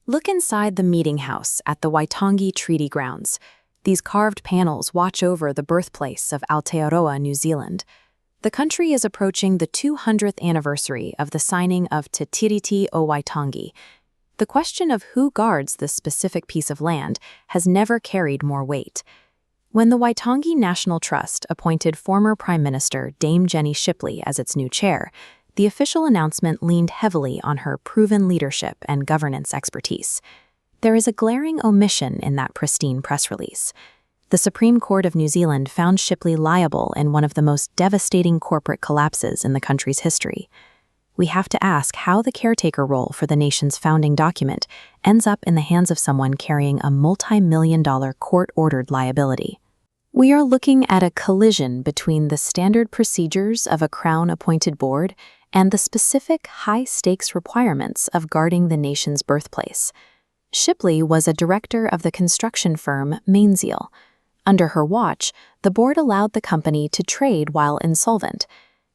Look inside the meeting house at the Waitangi Treaty Grounds. These carved panels watch over the birthplace of Aotearoa, New Zealand. The country is approaching the 200th anniversary of the signing of Te Tiriti o Waitangi. The question of who guards this specific piece of land has never carried more weight. When the Waitangi National Trust appointed former Prime Minister Dame Jenny Shipley as its new chair, the official announcement leaned heavily on her proven leadership and governance expertise. There is a glaring omission in that pristine press release. The Supreme Court of New Zealand found Shipley liable in one of the most devastating corporate collapses in the country's history. We have to ask how the caretaker role for the nation's founding document ends up in the hands of someone carrying a multi-million-dollar court-ordered liability. We are looking at a collision between the standard procedures of a Crown-appointed board and the specific high-stakes requirements of guarding the nation's birthplace. Shipley was a director of the construction firm Mainzeal. Under her watch, the board allowed the company to trade while insolvent.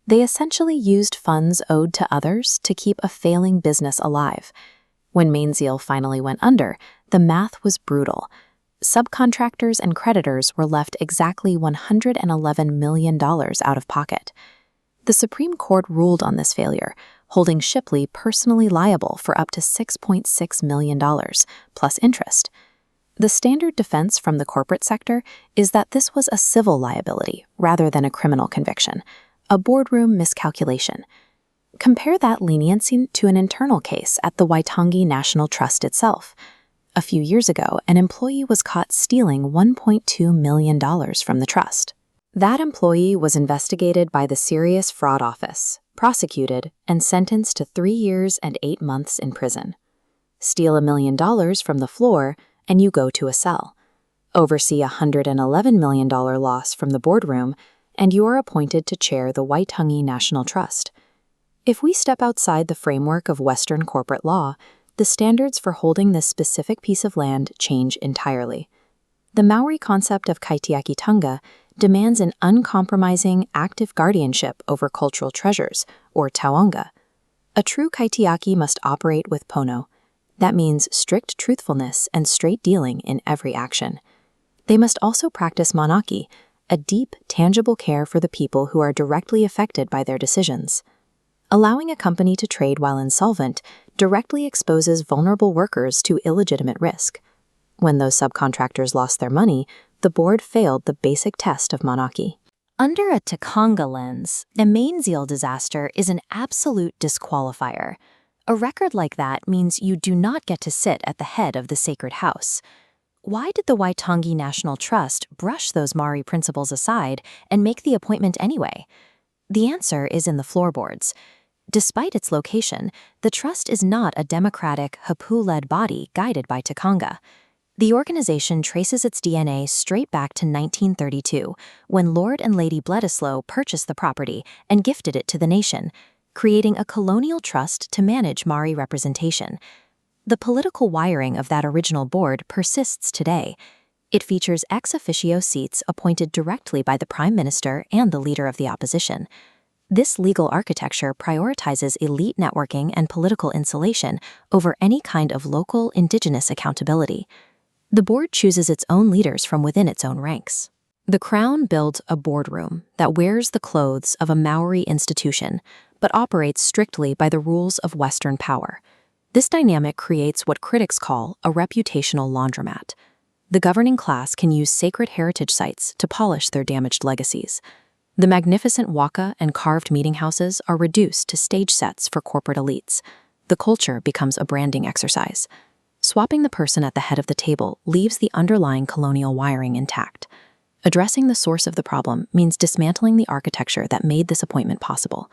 They essentially used funds owed to others to keep a failing business alive. When Mainzeal finally went under, the math was brutal. Subcontractors and creditors were left exactly $111 million out of pocket. The Supreme Court ruled on this failure, holding Shipley personally liable for up to $6.6 million, plus interest. The standard defense from the corporate sector is that this was a civil liability rather than a criminal conviction, a boardroom miscalculation. Compare that leniency to an internal case at the Waitangi National Trust itself. A few years ago, an employee was caught stealing $1.2 million from the trust. That employee was investigated by the Serious Fraud Office, prosecuted, and sentenced to 3 years and 8 months in prison. Steal $1 million from the floor, and you go to a cell. Oversee a $111 million loss from the boardroom, and you are appointed to chair the Waitangi National Trust. If we step outside the framework of Western corporate law, the standards for holding this specific piece of land change entirely. The Maori concept of kaitiakitanga demands an uncompromising, active guardianship over cultural treasures, or taonga. A true kaitiaki must operate with pono. That means strict truthfulness and straight dealing in every action. They must also practice manaki, a deep, tangible care for the people who are directly affected by their decisions. Allowing a company to trade while insolvent directly exposes vulnerable workers to illegitimate risk. When those subcontractors lost their money, the board failed the basic test of manaki. Under a Takanga lens, the Mainzeal disaster is an absolute disqualifier. A record like that means you do not get to sit at the head of the sacred house. Why did the Waitangi National Trust brush those Māori principles aside and make the appointment anyway? The answer is in the floorboards. Despite its location, the trust is not a democratic, hapu-led body guided by Takanga. The organization traces its DNA straight back to 1932, when Lord and Lady Bledisloe purchased the property and gifted it to the nation, creating a colonial trust to manage Māori representation. The political wiring of that original board persists today. It features ex officio seats appointed directly by the Prime Minister and the Leader of the Opposition. This legal architecture prioritizes elite networking and political insulation over any kind of local, indigenous accountability. The board chooses its own leaders from within its own ranks. The Crown builds a boardroom that wears the clothes of a Maori institution, but operates strictly by the rules of Western power. This dynamic creates what critics call a reputational laundromat. The governing class can use sacred heritage sites to polish their damaged legacies. The magnificent waka and carved meeting houses are reduced to stage sets for corporate elites. The culture becomes a branding exercise. Swapping the person at the head of the table leaves the underlying colonial wiring intact. Addressing the source of the problem means dismantling the architecture that made this appointment possible.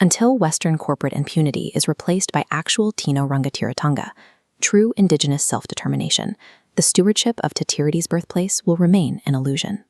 Until Western corporate impunity is replaced by actual Tino Rangatiratanga, true indigenous self-determination, the stewardship of Te Tiriti's birthplace will remain an illusion.